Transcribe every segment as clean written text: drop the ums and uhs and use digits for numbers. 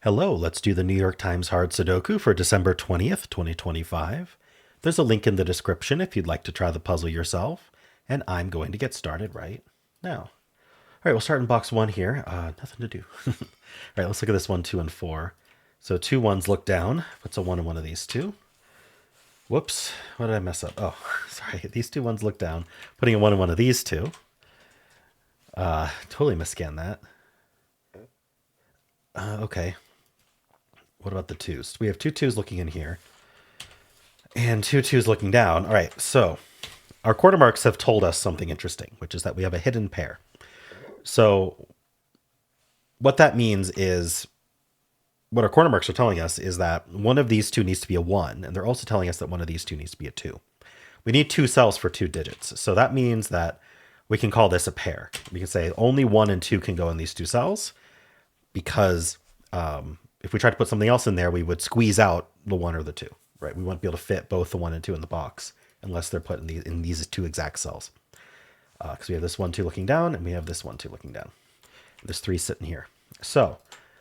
Hello, let's do the New York Times Hard Sudoku for December 20th, 2025. There's a link in the description if you'd like to try the puzzle yourself, and I'm going to get started right now. All right, we'll start in box one here. Nothing to do. All right, let's look at this 1, 2, and 4. So 2 1s look down. What's a 1 in one of these two? Whoops, what did I mess up? Oh, sorry, these 2 1s look down. Putting a 1 in one of these two. Totally misscanned that. Okay. What about the 2s? We have 2 2s looking in here and 2 2s looking down. All right, so our quarter marks have told us something interesting, which is that we have a hidden pair. So what that means is what our quarter marks are telling us is that one of these two needs to be a 1, and they're also telling us that one of these two needs to be a 2. We need 2 cells for 2 digits. So that means that we can call this a pair. We can say only 1 and 2 can go in these 2 cells because if we tried to put something else in there, we would squeeze out the 1 or the 2, right? We won't be able to fit both the 1 and 2 in the box unless they're put in these 2 exact cells. Because we have this 1, 2 looking down, and we have this 1, 2 looking down. There's 3 sitting here. So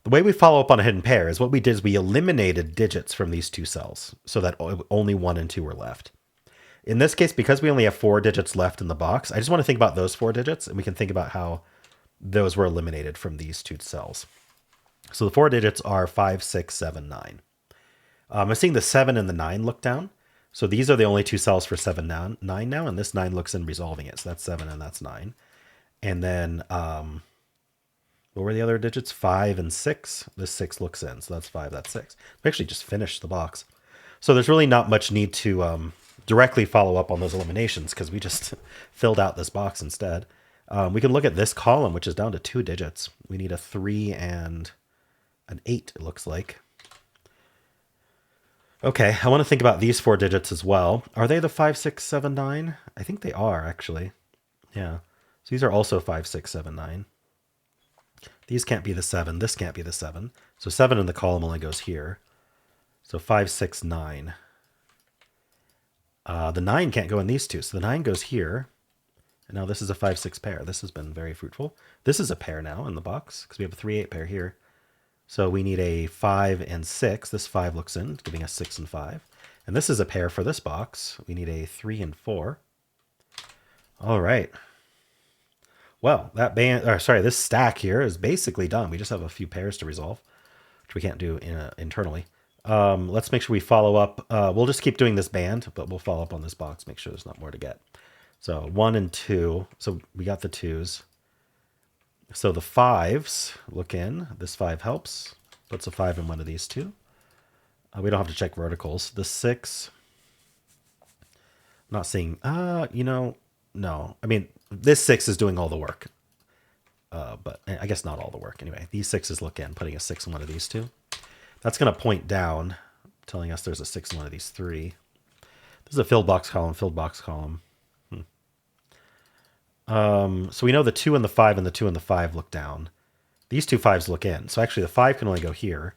the way we follow up on a hidden pair is what we did is we eliminated digits from these 2 cells so that only 1 and 2 were left. In this case, because we only have 4 digits left in the box, I just want to think about those 4 digits, and we can think about how those were eliminated from these 2 cells. So the 4 digits are 5, 6, 7, 9. I'm seeing the 7 and the 9 look down. So these are the only 2 cells for 7, 9 now, and this 9 looks in resolving it. So that's 7 and that's 9. And then what were the other digits? 5 and 6. This 6 looks in. So that's 5, that's 6. We actually just finished the box. So there's really not much need to directly follow up on those eliminations because we just filled out this box instead. We can look at this column, which is down to 2 digits. We need a 3 and an 8, it looks like. Okay, I want to think about these 4 digits as well. Are they the 5, 6, 7, 9? I think they are, actually. Yeah. So these are also 5, 6, 7, 9. These can't be the 7. This can't be the 7. So 7 in the column only goes here. So 5, 6, 9. The 9 can't go in these two. So the 9 goes here. And now this is a 5, 6 pair. This has been very fruitful. This is a pair now in the box because we have a 3, 8 pair here. So we need a 5 and 6. This 5 looks in, giving us 6 and 5. And this is a pair for this box. We need a 3 and 4. All right. Well, this stack here is basically done. We just have a few pairs to resolve, which we can't do internally. Let's make sure we follow up. We'll just keep doing this band, but we'll follow up on this box, make sure there's not more to get. So 1 and 2. So we got the 2s. So the 5s look in. This 5 helps. Puts a 5 in one of these two. We don't have to check verticals. The 6. I'm not seeing. No. I mean, this 6 is doing all the work. But I guess not all the work. Anyway, these 6s look in, putting a 6 in one of these two. That's going to point down, telling us there's a 6 in one of these 3. This is a filled box column, filled box column. So we know the 2 and the 5 and the 2 and the 5 look down. These 2 5s look in. So actually the 5 can only go here.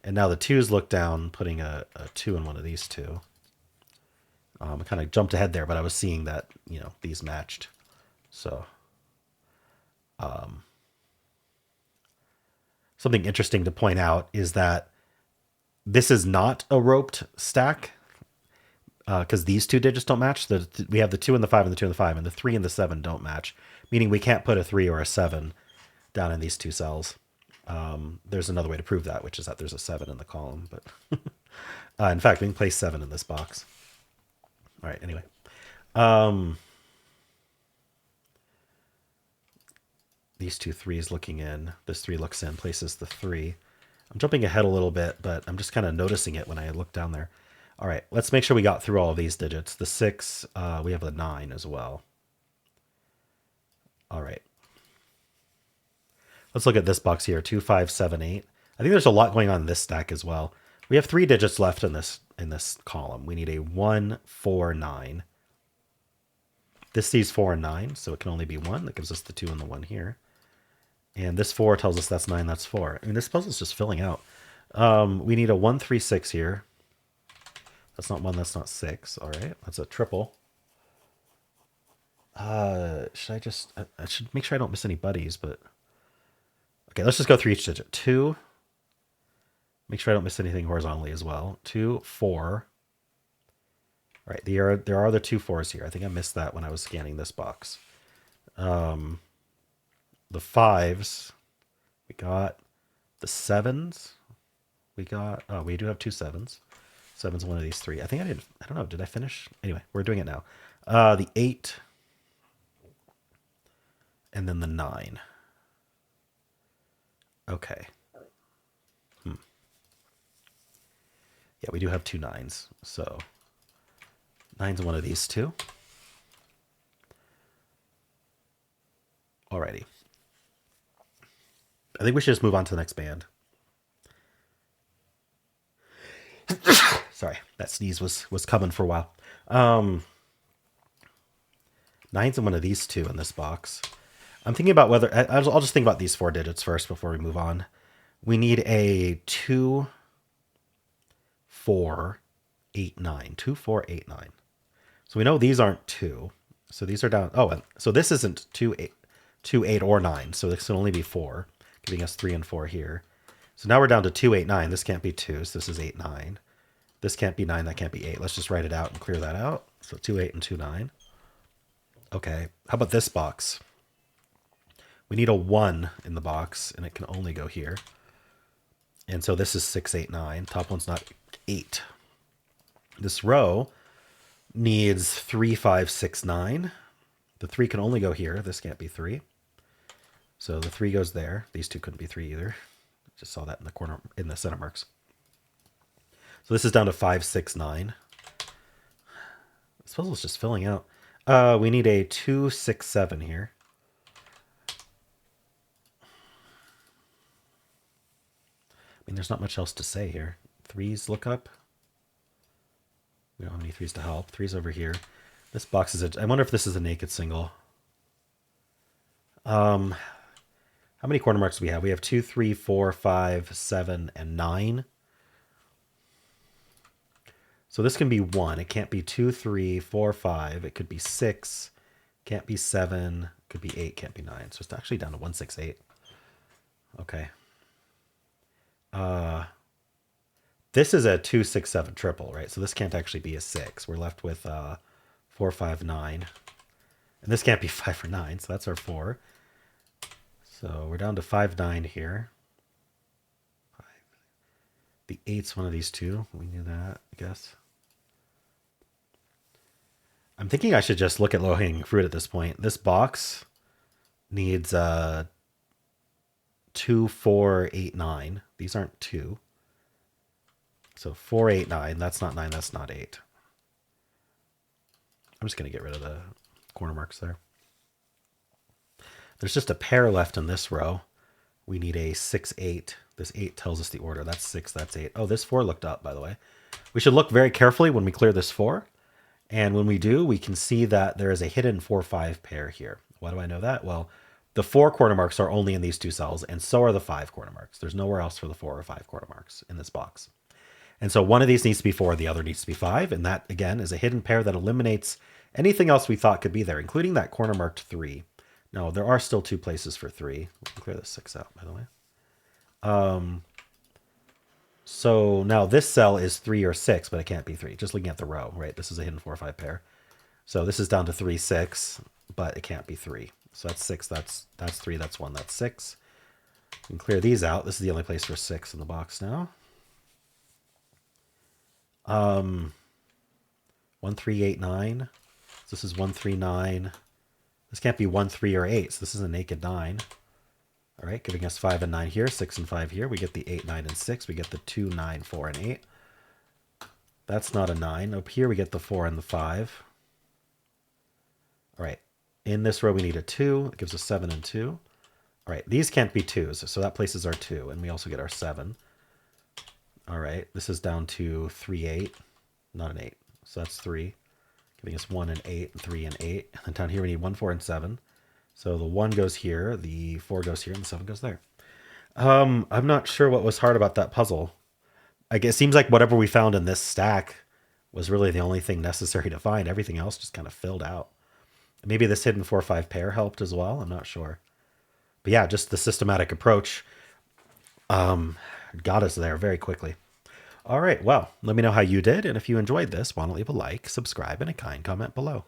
And now the 2s look down, putting a 2 in one of these two. I kind of jumped ahead there, but I was seeing that, these matched. So something interesting to point out is that this is not a roped stack because these 2 digits don't match. We have the 2 and the 5 and the 2 and the 5, and the 3 and the 7 don't match, meaning we can't put a 3 or a 7 down in these 2 cells. There's another way to prove that, which is that there's a 7 in the column. But in fact, we can place 7 in this box. All right, anyway. These 2 3s looking in. This 3 looks in, places the 3. I'm jumping ahead a little bit, but I'm just kind of noticing it when I look down there. All right, let's make sure we got through all of these digits. The 6, we have the 9 as well. All right. Let's look at this box here, 2, 5, 7, 8. I think there's a lot going on in this stack as well. We have 3 digits left in this column. We need a 1, 4, 9. This sees 4 and 9, so it can only be 1. That gives us the 2 and the 1 here. And this 4 tells us that's 9, that's 4. I mean, this puzzle's just filling out. We need a 1, 3, 6 here. That's not 1, that's not 6. All right, that's a triple. Should I just... I should make sure I don't miss any buddies, but... Okay, let's just go through each digit. 2, Make sure I don't miss anything horizontally as well. 2, 4. All right, there are the 2 4s here. I think I missed that when I was scanning this box. The 5s, we got the 7s. We do have 2 7s. 7's one of these 3. I don't know, did I finish? Anyway, we're doing it now. The 8, and then the 9. Okay. Yeah, we do have 2 9s. So 9's one of these 2. Alrighty. I think we should just move on to the next band. Sorry, that sneeze was coming for a while. 9's in one of these 2 in this box. I'm thinking about whether... I'll just think about these 4 digits first before we move on. We need a 2, 4, 8, 9. 2, 4, 8, 9. So we know these aren't 2. So these are down... Oh, and so this isn't 2, 8, or 9. So this can only be 4, giving us 3 and 4 here. So now we're down to 2, 8, 9. This can't be 2, so this is 8, 9. This can't be 9, that can't be 8. Let's just write it out and clear that out. So 2, 8, and 2, 9. Okay, how about this box? We need a 1 in the box, and it can only go here. And so this is 6, 8, 9. Top one's not 8. This row needs 3, 5, 6, 9. The 3 can only go here. This can't be 3. So the 3 goes there. These 2 couldn't be 3 either. Just saw that in the corner, in the center marks. So this is down to 5, 6, 9. This puzzle's just filling out. We need a 2, 6, 7 here. I mean, there's not much else to say here. 3s look up. We don't have any 3s to help. 3's over here. This box is I wonder if this is a naked single. How many corner marks do we have? We have 2, 3, 4, 5, 7, and 9. So this can be 1. It can't be 2, 3, 4, 5. It could be 6. Can't be 7. Could be 8. Can't be 9. So it's actually down to 1, 6, 8. Okay. This is a 2, 6, 7 triple, right? So this can't actually be a 6. We're left with 4, 5, 9. And this can't be 5 or 9, so that's our 4. So we're down to 5, 9 here. 5. The 8's one of these 2. We knew that, I guess. I'm thinking I should just look at low-hanging fruit at this point. This box needs 2, 4, 8, 9. These aren't 2. So 4, 8, 9. That's not 9. That's not 8. I'm just going to get rid of the corner marks there. There's just a pair left in this row. We need a 6, 8. This 8 tells us the order. That's 6. That's 8. Oh, this 4 looked up, by the way. We should look very carefully when we clear this 4. And when we do, we can see that there is a hidden 4, 5 pair here. Why do I know that? Well, the 4 corner marks are only in these 2 cells, and so are the 5 corner marks. There's nowhere else for the 4 or 5 corner marks in this box. And so one of these needs to be 4, the other needs to be 5, and that, again, is a hidden pair that eliminates anything else we thought could be there, including that corner marked 3. No, there are still 2 places for 3. We can clear this 6 out, by the way. So now this cell is 3 or 6, but it can't be 3. Just looking at the row, right? This is a hidden 4 or 5 pair. So this is down to 3, 6, but it can't be 3. So that's 6, that's 3, that's 1, that's 6. We can clear these out. This is the only place for 6 in the box now. 1, 3, 8, 9. This is 1, 3, 9. This can't be 1, 3, or 8. So this is a naked 9. All right, giving us 5 and 9 here, 6 and 5 here. We get the 8, 9, and 6. We get the 2, 9, 4, and 8. That's not a 9. Up here we get the 4 and the 5. All right, in this row we need a 2. It gives us 7 and 2. All right, these can't be 2s, so that places our 2, and we also get our 7. All right, this is down to 3, 8, not an 8. So that's 3, giving us 1 and 8, and 3 and 8. And then down here we need 1, 4, and 7. So the 1 goes here, the 4 goes here, and the 7 goes there. I'm not sure what was hard about that puzzle. I guess it seems like whatever we found in this stack was really the only thing necessary to find. Everything else just kind of filled out. Maybe this hidden 4, 5 pair helped as well. I'm not sure. But yeah, just the systematic approach. got us there very quickly. All right, well, let me know how you did, and if you enjoyed this, why don't leave a like, subscribe, and a kind comment below.